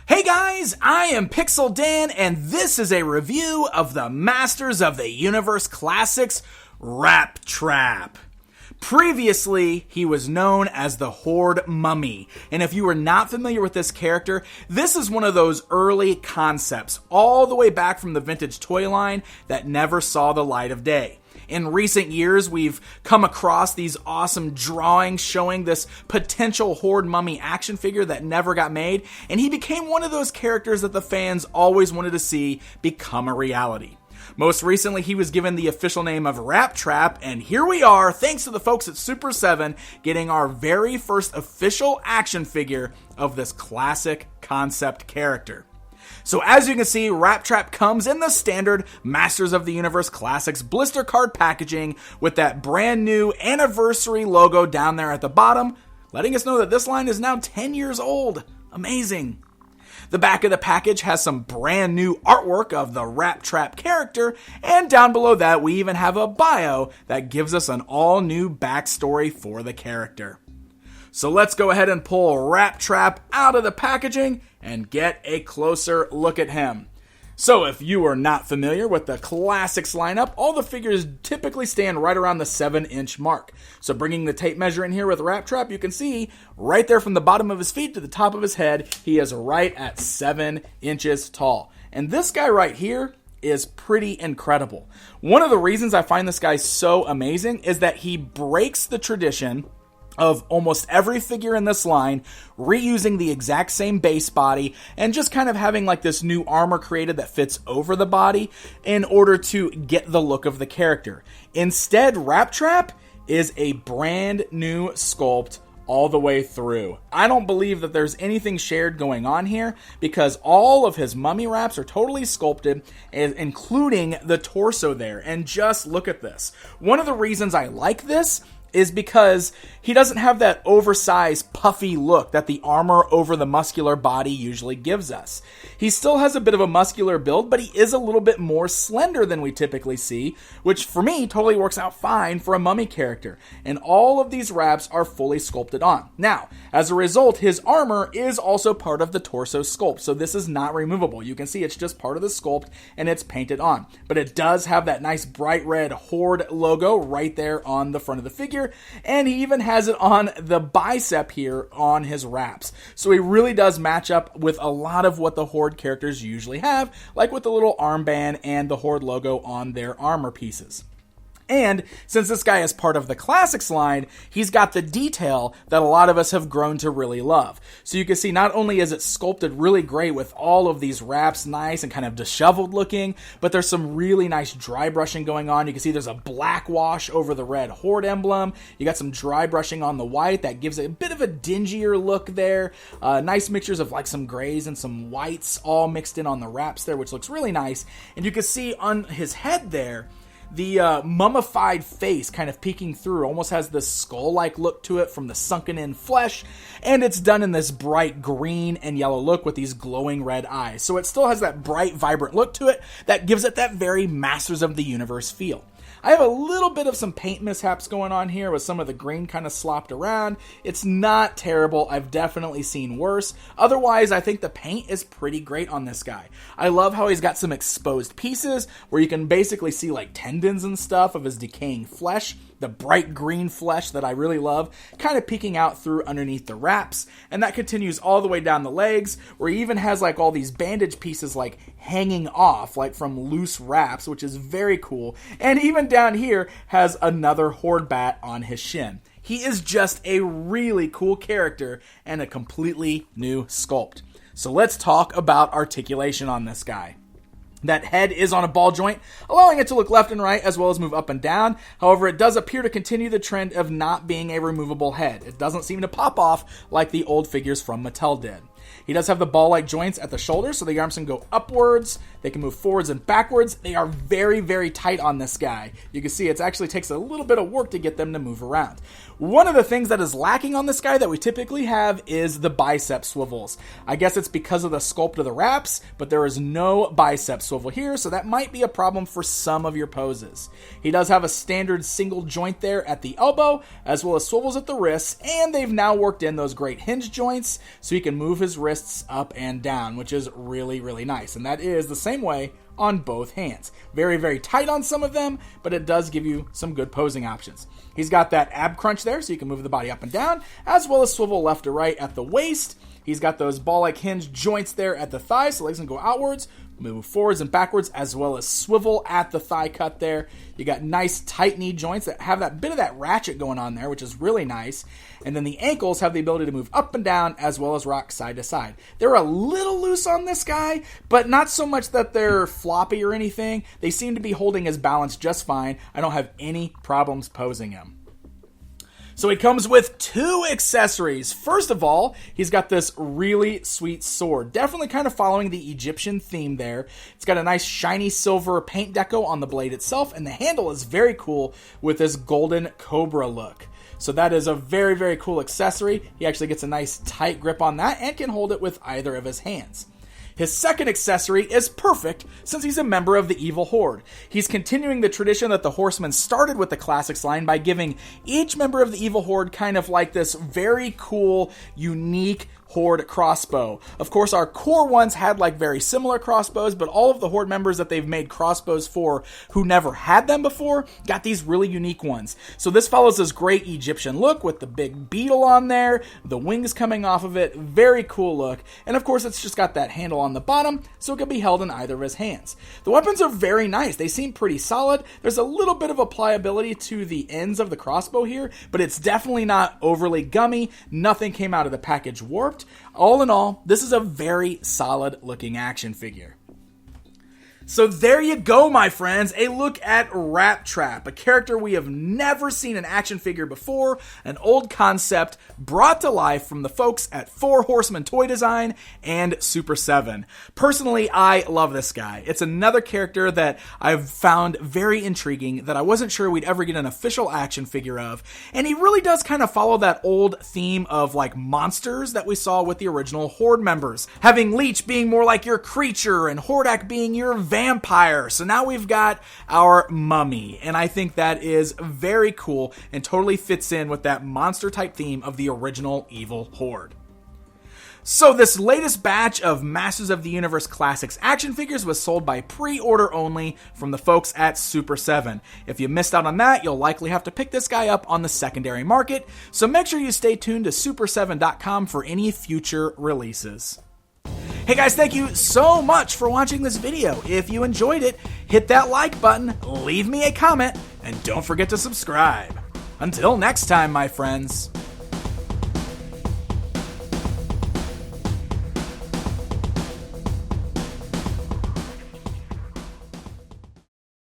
Hey guys, I am Pixel Dan, and this is a review of the Masters of the Universe Classics Rat Trap. Previously, he was known as the Horde Mummy, and if you are not familiar with this character, this is one of those early concepts, all the way back from the vintage toy line that never saw the light of day. In recent years, we've come across these awesome drawings showing this potential Horde Mummy action figure that never got made, and he became one of those characters that the fans always wanted to see become a reality. Most recently, he was given the official name of Rat Trap, and here we are, thanks to the folks at Super 7, getting our very first official action figure of this classic concept character. So as you can see, Rat Trap comes in the standard Masters of the Universe Classics blister card packaging with that brand new anniversary logo down there at the bottom, letting us know that this line is now 10 years old. Amazing. The back of the package has some brand new artwork of the Rat Trap character, and down below that we even have a bio that gives us an all new backstory for the character. So let's go ahead and pull Rat Trap out of the packaging and get a closer look at him. So if you are not familiar with the Classics lineup, all the figures typically stand right around the 7-inch mark. So bringing the tape measure in here with Rat Trap, you can see right there from the bottom of his feet to the top of his head, he is right at 7 inches tall. And this guy right here is pretty incredible. One of the reasons I find this guy so amazing is that he breaks the tradition of almost every figure in this line reusing the exact same base body and just kind of having like this new armor created that fits over the body in order to get the look of the character. Instead, Rat Trap is a brand new sculpt all the way through. I don't believe that there's anything shared going on here because all of his mummy wraps are totally sculpted, including the torso there. And just look at this. One of the reasons I like this is because he doesn't have that oversized, puffy look that the armor over the muscular body usually gives us. He still has a bit of a muscular build, but he is a little bit more slender than we typically see, which for me totally works out fine for a mummy character. And all of these wraps are fully sculpted on. Now, as a result, his armor is also part of the torso sculpt, so this is not removable. You can see it's just part of the sculpt and it's painted on. But it does have that nice bright red Horde logo right there on the front of the figure. And he even has it on the bicep here on his wraps. So he really does match up with a lot of what the Horde characters usually have, like with the little armband and the Horde logo on their armor pieces. And since this guy is part of the Classics line, he's got the detail that a lot of us have grown to really love. So you can see not only is it sculpted really great with all of these wraps nice and kind of disheveled looking, but there's some really nice dry brushing going on. You can see there's a black wash over the red Horde emblem. You got some dry brushing on the white that gives it a bit of a dingier look there. Nice mixtures of like some grays and some whites all mixed in on the wraps there, which looks really nice. And you can see on his head there, the mummified face kind of peeking through almost has this skull-like look to it from the sunken-in flesh, and it's done in this bright green and yellow look with these glowing red eyes. So it still has that bright, vibrant look to it that gives it that very Masters of the Universe feel. I have a little bit of some paint mishaps going on here with some of the green kind of slopped around. It's not terrible. I've definitely seen worse. Otherwise, I think the paint is pretty great on this guy. I love how he's got some exposed pieces where you can basically see like tendons and stuff of his decaying flesh. The bright green flesh that I really love, kind of peeking out through underneath the wraps, and that continues all the way down the legs, where he even has like all these bandage pieces like hanging off, like from loose wraps, which is very cool, and even down here has another Horde bat on his shin. He is just a really cool character and a completely new sculpt. So let's talk about articulation on this guy. That head is on a ball joint, allowing it to look left and right as well as move up and down. However, it does appear to continue the trend of not being a removable head. It doesn't seem to pop off like the old figures from Mattel did. He does have the ball-like joints at the shoulder, so the arms can go upwards, they can move forwards and backwards. They are very, very tight on this guy. You can see it actually takes a little bit of work to get them to move around. One of the things that is lacking on this guy that we typically have is the bicep swivels. I guess it's because of the sculpt of the wraps, but there is no bicep swivel here, so that might be a problem for some of your poses. He does have a standard single joint there at the elbow, as well as swivels at the wrists, and they've now worked in those great hinge joints, so he can move his his wrists up and down, which is really, really nice. And that is the same way on both hands. Very, very tight on some of them, but it does give you some good posing options. He's got that ab crunch there, so you can move the body up and down, as well as swivel left to right at the waist. He's got those ball-like hinge joints there at the thighs, so legs can go outwards, move forwards and backwards, as well as swivel at the thigh cut there. You got nice tight knee joints that have that bit of that ratchet going on there, which is really nice. And then the ankles have the ability to move up and down, as well as rock side to side. They're a little loose on this guy, but not so much that they're floppy or anything. They seem to be holding his balance just fine. I don't have any problems posing him. So he comes with 2 accessories. First of all, he's got this really sweet sword. Definitely kind of following the Egyptian theme there. It's got a nice shiny silver paint deco on the blade itself, and the handle is very cool with this golden cobra look. So that is a very, very cool accessory. He actually gets a nice tight grip on that and can hold it with either of his hands. His second accessory is perfect since he's a member of the Evil Horde. He's continuing the tradition that the Horsemen started with the Classics line by giving each member of the Evil Horde kind of like this very cool, unique Horde crossbow. Of course, our core ones had like very similar crossbows, but all of the Horde members that they've made crossbows for who never had them before got these really unique ones. So this follows this great Egyptian look with the big beetle on there, the wings coming off of it, very cool look. And of course, it's just got that handle on the bottom, so it can be held in either of his hands. The weapons are very nice. They seem pretty solid. There's a little bit of a pliability to the ends of the crossbow here, but it's definitely not overly gummy. Nothing came out of the package warped. All in all, this is a very solid looking action figure. So there you go, my friends, a look at Rat Trap, a character we have never seen an action figure before, an old concept brought to life from the folks at 4 Horsemen Toy Design and Super 7. Personally, I love this guy. It's another character that I've found very intriguing that I wasn't sure we'd ever get an official action figure of, and he really does kind of follow that old theme of like monsters that we saw with the original Horde members, having Leech being more like your creature and Hordak being your vampire. So now we've got our mummy, and I think that is very cool and totally fits in with that monster type theme of the original Evil Horde. So this latest batch of Masters of the Universe Classics action figures was sold by pre-order only from the folks at Super 7. If you missed out on that, you'll likely have to pick this guy up on the secondary market, so make sure you stay tuned to super7.com for any future releases. Hey guys, thank you so much for watching this video. If you enjoyed it, hit that like button, leave me a comment, and don't forget to subscribe. Until next time, my friends.